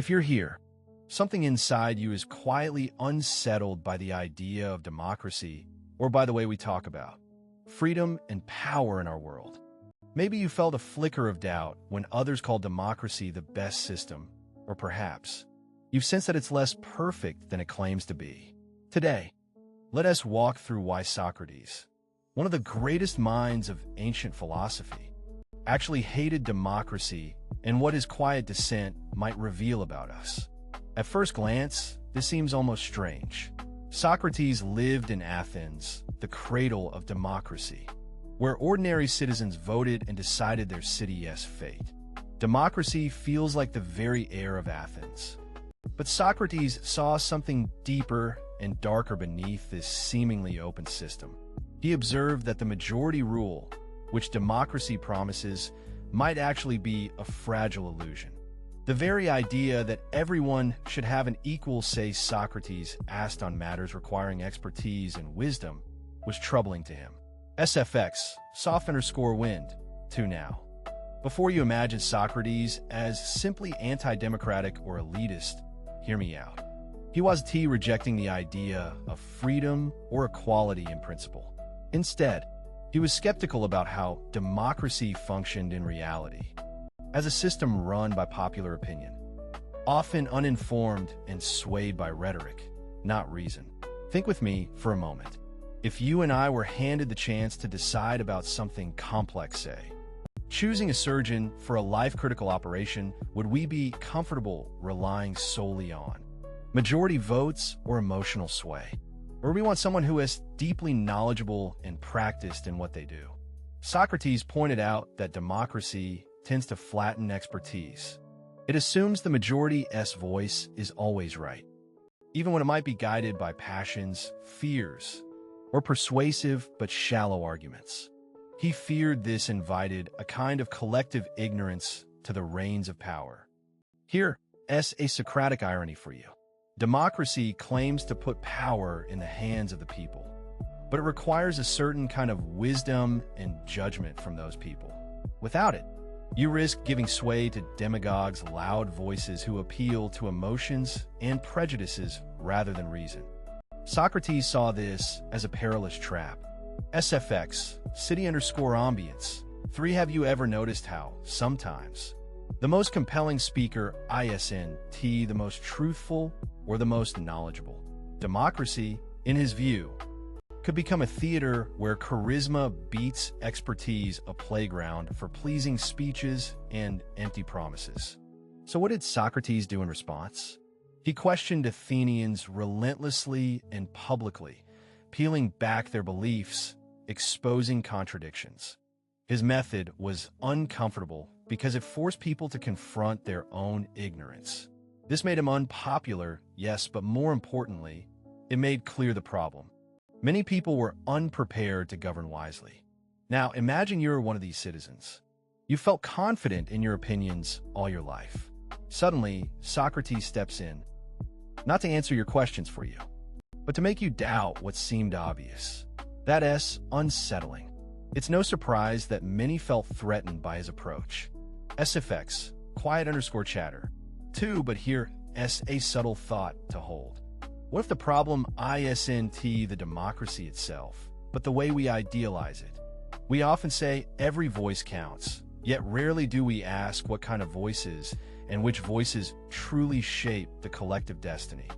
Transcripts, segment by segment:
If you're here, something inside you is quietly unsettled by the idea of democracy or by the way we talk about freedom and power in our world. Maybe you felt a flicker of doubt when others called democracy the best system, or perhaps you've sensed that it's less perfect than it claims to be. Today, let us walk through why Socrates, one of the greatest minds of ancient philosophy, actually hated democracy and what his quiet dissent might reveal about us. At first glance, this seems almost strange. Socrates lived in Athens, the cradle of democracy, where ordinary citizens voted and decided their city's fate. Democracy feels like the very air of Athens. But Socrates saw something deeper and darker beneath this seemingly open system. He observed that the majority rule, which democracy promises, might actually be a fragile illusion. The very idea that everyone should have an equal say, Socrates asked on matters requiring expertise and wisdom, was troubling to him. SFX, soft_wind, to now. Before you imagine Socrates as simply anti-democratic or elitist, hear me out. He wasn't rejecting the idea of freedom or equality in principle. Instead, he was skeptical about how democracy functioned in reality, as a system run by popular opinion, often uninformed and swayed by rhetoric, not reason. Think with me for a moment. If you and I were handed the chance to decide about something complex, say, choosing a surgeon for a life-critical operation, would we be comfortable relying solely on majority votes or emotional sway? Or we want someone who is deeply knowledgeable and practiced in what they do? Socrates pointed out that democracy tends to flatten expertise. It assumes the majority's voice is always right, even when it might be guided by passions, fears, or persuasive but shallow arguments. He feared this invited a kind of collective ignorance to the reins of power. Here's a Socratic irony for you. Democracy claims to put power in the hands of the people, but it requires a certain kind of wisdom and judgment from those people. Without it, you risk giving sway to demagogues, loud voices who appeal to emotions and prejudices rather than reason. Socrates saw this as a perilous trap. SFX, city_ambience. 3. Have you ever noticed how, sometimes, the most compelling speaker isn't the most truthful or the most knowledgeable? Democracy, in his view, could become a theater where charisma beats expertise, a playground for pleasing speeches and empty promises. So what did Socrates do in response? He questioned Athenians relentlessly and publicly, peeling back their beliefs, exposing contradictions. His method was uncomfortable because it forced people to confront their own ignorance. This made him unpopular, yes, but more importantly, it made clear the problem. Many people were unprepared to govern wisely. Now, imagine you're one of these citizens. You felt confident in your opinions all your life. Suddenly, Socrates steps in, not to answer your questions for you, but to make you doubt what seemed obvious. That's unsettling. It's no surprise that many felt threatened by his approach. SFX, quiet_chatter. 2. But here's a subtle thought to hold. What if the problem isn't the democracy itself, but the way we idealize it? We often say every voice counts, yet rarely do we ask what kind of voices and which voices truly shape the collective destiny.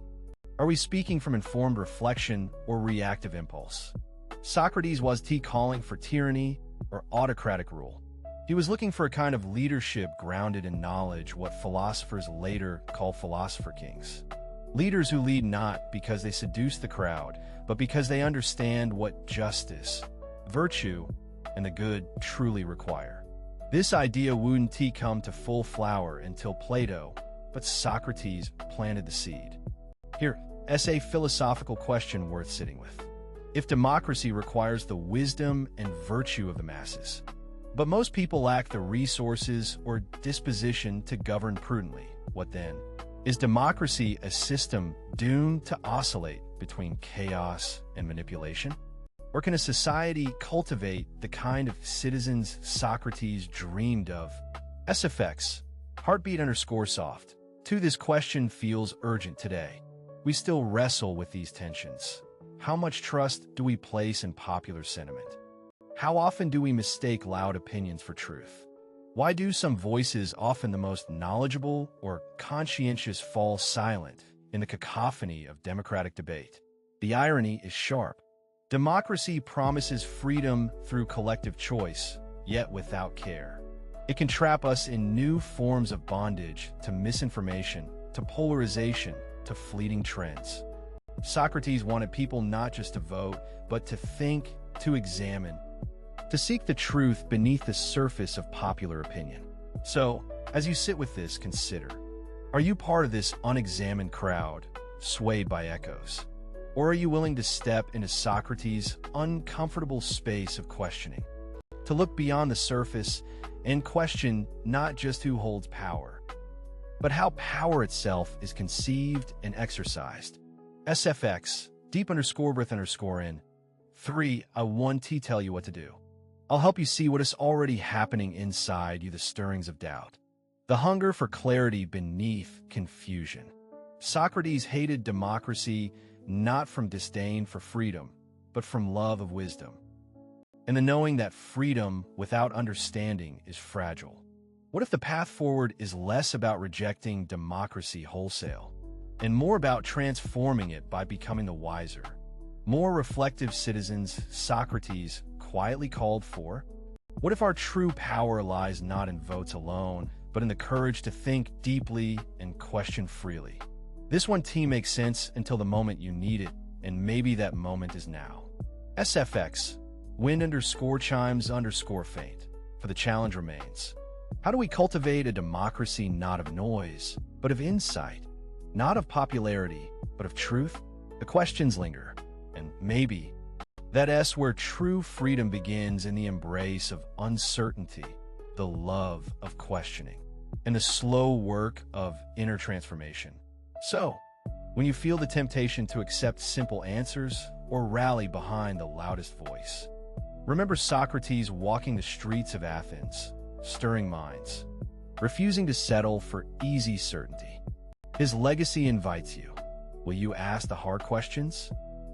Are we speaking from informed reflection or reactive impulse? Socrates was calling for tyranny or autocratic rule. He was looking for a kind of leadership grounded in knowledge, what philosophers later call philosopher-kings. Leaders who lead not because they seduce the crowd, but because they understand what justice, virtue, and the good truly require. This idea wouldn't come to full flower until Plato, but Socrates planted the seed. Here's a philosophical question worth sitting with. If democracy requires the wisdom and virtue of the masses, but most people lack the resources or disposition to govern prudently, what then? Is democracy a system doomed to oscillate between chaos and manipulation? Or can a society cultivate the kind of citizens Socrates dreamed of? SFX, heartbeat_soft. This question feels urgent today. We still wrestle with these tensions. How much trust do we place in popular sentiment? How often do we mistake loud opinions for truth? Why do some voices, often the most knowledgeable or conscientious, fall silent in the cacophony of democratic debate? The irony is sharp. Democracy promises freedom through collective choice, yet without care. It can trap us in new forms of bondage, to misinformation, to polarization, to fleeting trends. Socrates wanted people not just to vote, but to think, to examine, to seek the truth beneath the surface of popular opinion. So, as you sit with this, consider, are you part of this unexamined crowd, swayed by echoes? Or are you willing to step into Socrates' uncomfortable space of questioning, to look beyond the surface and question not just who holds power, but how power itself is conceived and exercised? SFX, deep_breath_in. 3. I want to tell you what to do. I'll help you see what is already happening inside you, the stirrings of doubt, the hunger for clarity beneath confusion. Socrates hated democracy not from disdain for freedom, but from love of wisdom, and the knowing that freedom without understanding is fragile. What if the path forward is less about rejecting democracy wholesale, and more about transforming it by becoming the wiser, more reflective citizens Socrates quietly called for? What if our true power lies not in votes alone, but in the courage to think deeply and question freely? This one team makes sense until the moment you need it, and maybe that moment is now. SFX, wind_chimes_faint, for the challenge remains. How do we cultivate a democracy not of noise, but of insight? Not of popularity, but of truth? The questions linger, and maybe that's where true freedom begins, in the embrace of uncertainty, the love of questioning, and the slow work of inner transformation. So, when you feel the temptation to accept simple answers or rally behind the loudest voice, remember Socrates walking the streets of Athens, stirring minds, refusing to settle for easy certainty. His legacy invites you. Will you ask the hard questions?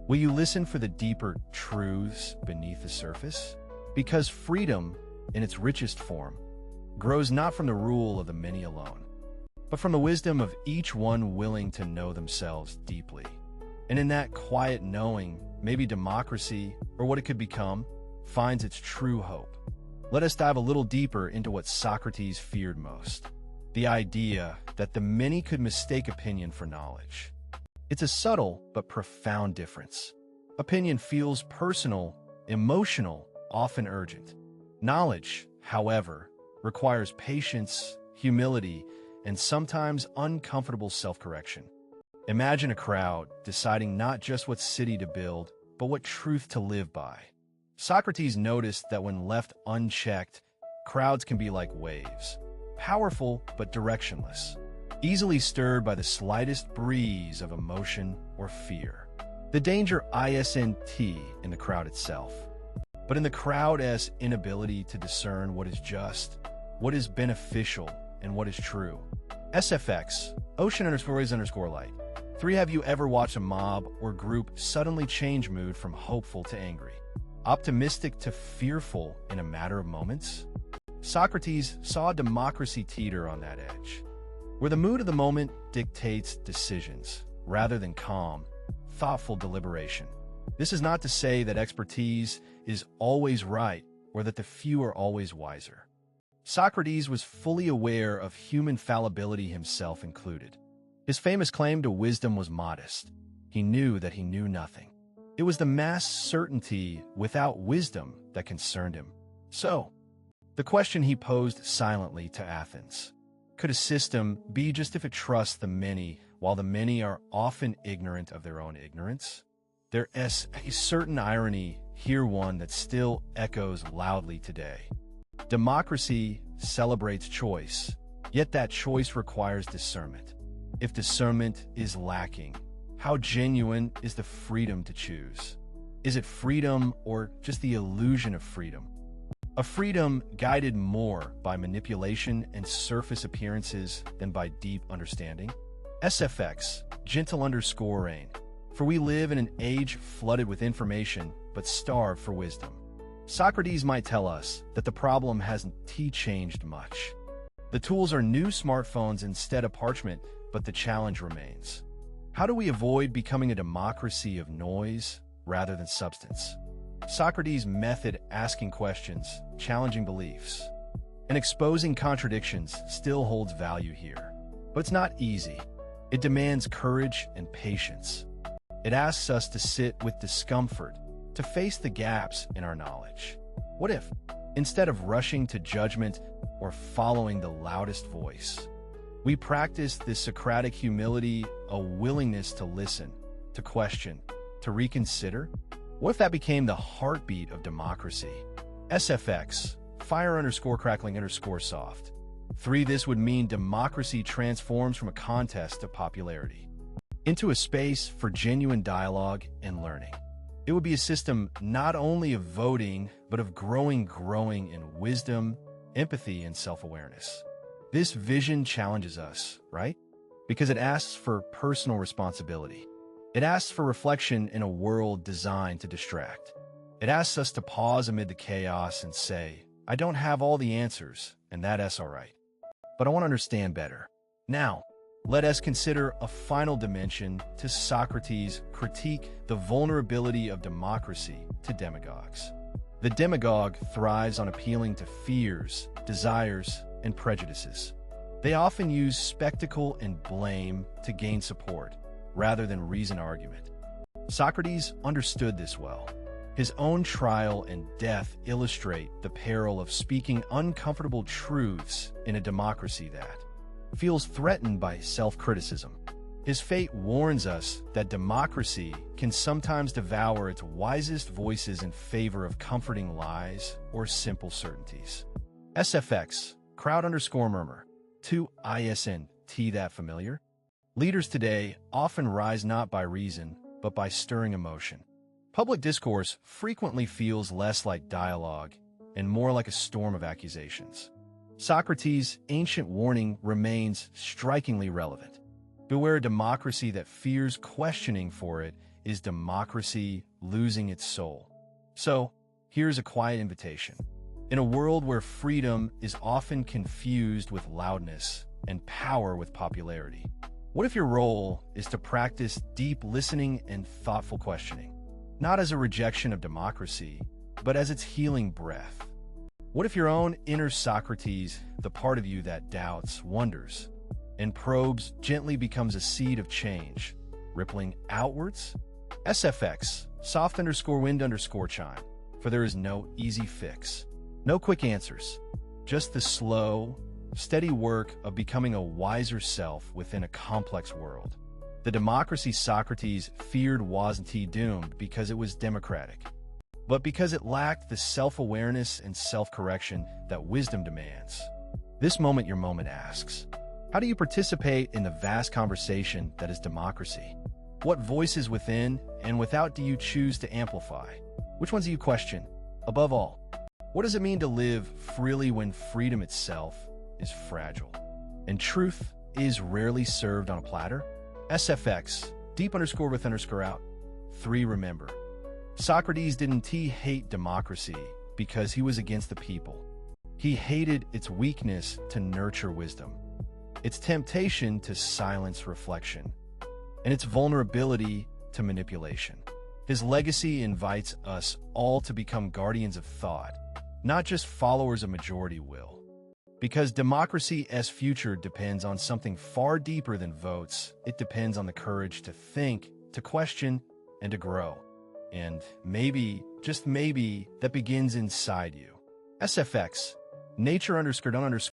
Will you listen for the deeper truths beneath the surface? Because freedom, in its richest form, grows not from the rule of the many alone, but from the wisdom of each one willing to know themselves deeply. And in that quiet knowing, maybe democracy, or what it could become, finds its true hope. Let us dive a little deeper into what Socrates feared most: the idea that the many could mistake opinion for knowledge. It's a subtle but profound difference. Opinion feels personal, emotional, often urgent. Knowledge, however, requires patience, humility, and sometimes uncomfortable self-correction. Imagine a crowd deciding not just what city to build, but what truth to live by. Socrates noticed that when left unchecked, crowds can be like waves, powerful but directionless, easily stirred by the slightest breeze of emotion or fear. The danger isn't in the crowd itself, but in the crowd's inability to discern what is just, what is beneficial, and what is true. SFX, ocean_waves_light. 3. Have you ever watched a mob or group suddenly change mood from hopeful to angry, optimistic to fearful in a matter of moments? Socrates saw democracy teeter on that edge, where the mood of the moment dictates decisions, rather than calm, thoughtful deliberation. This is not to say that expertise is always right, or that the few are always wiser. Socrates was fully aware of human fallibility, himself included. His famous claim to wisdom was modest. He knew that he knew nothing. It was the mass certainty without wisdom that concerned him. So, the question he posed silently to Athens: could a system be just if it trusts the many, while the many are often ignorant of their own ignorance? There is a certain irony here, one that still echoes loudly today. Democracy celebrates choice, yet that choice requires discernment. If discernment is lacking, how genuine is the freedom to choose? Is it freedom or just the illusion of freedom? A freedom guided more by manipulation and surface appearances than by deep understanding. SFX, gentle underscore reign. For we live in an age flooded with information, but starved for wisdom. Socrates might tell us that the problem hasn't changed much. The tools are new smartphones instead of parchment, but the challenge remains. How do we avoid becoming a democracy of noise rather than substance? Socrates' method asking questions, challenging beliefs, and exposing contradictions still holds value here. But it's not easy. It demands courage and patience. It asks us to sit with discomfort, to face the gaps in our knowledge. What if, instead of rushing to judgment or following the loudest voice, we practice this Socratic humility, a willingness to listen, to question, to reconsider? What if that became the heartbeat of democracy? SFX, fire underscore crackling underscore soft. 3. This would mean democracy transforms from a contest of popularity into a space for genuine dialogue and learning. It would be a system not only of voting, but of growing in wisdom, empathy, and self-awareness. This vision challenges us, right? Because it asks for personal responsibility. It asks for reflection in a world designed to distract. It asks us to pause amid the chaos and say, I don't have all the answers, and that's all right. But I want to understand better. Now, let us consider a final dimension to Socrates' critique, the vulnerability of democracy to demagogues. The demagogue thrives on appealing to fears, desires, and prejudices. They often use spectacle and blame to gain support, rather than reasoned argument. Socrates understood this well. His own trial and death illustrate the peril of speaking uncomfortable truths in a democracy that feels threatened by self-criticism. His fate warns us that democracy can sometimes devour its wisest voices in favor of comforting lies or simple certainties. SFX, crowd underscore murmur. 2. ISN, that familiar? Leaders today often rise not by reason, but by stirring emotion. Public discourse frequently feels less like dialogue and more like a storm of accusations. Socrates' ancient warning remains strikingly relevant. Beware a democracy that fears questioning for it is democracy losing its soul. So, here's a quiet invitation. In a world where freedom is often confused with loudness and power with popularity, what if your role is to practice deep listening and thoughtful questioning, not as a rejection of democracy, but as its healing breath? What if your own inner Socrates, the part of you that doubts, wonders, and probes, gently becomes a seed of change, rippling outwards? SFX, soft underscore wind underscore chime, for there is no easy fix. No quick answers, just the slow, steady work of becoming a wiser self within a complex world. The democracy Socrates feared wasn't doomed because it was democratic, but because it lacked the self-awareness and self-correction that wisdom demands. This moment your moment asks, how do you participate in the vast conversation that is democracy? What voices within and without do you choose to amplify? Which ones do you question? Above all, what does it mean to live freely when freedom itself is fragile and truth is rarely served on a platter? SFX, deep underscore with underscore out. 3. Remember, Socrates didn't hate democracy because he was against the people. He hated its weakness to nurture wisdom, its temptation to silence reflection, and its vulnerability to manipulation. His legacy invites us all to become guardians of thought, not just followers of majority will. Because democracy's future depends on something far deeper than votes. It depends on the courage to think, to question, and to grow. And maybe, just maybe, that begins inside you. SFX, nature underscore done underscore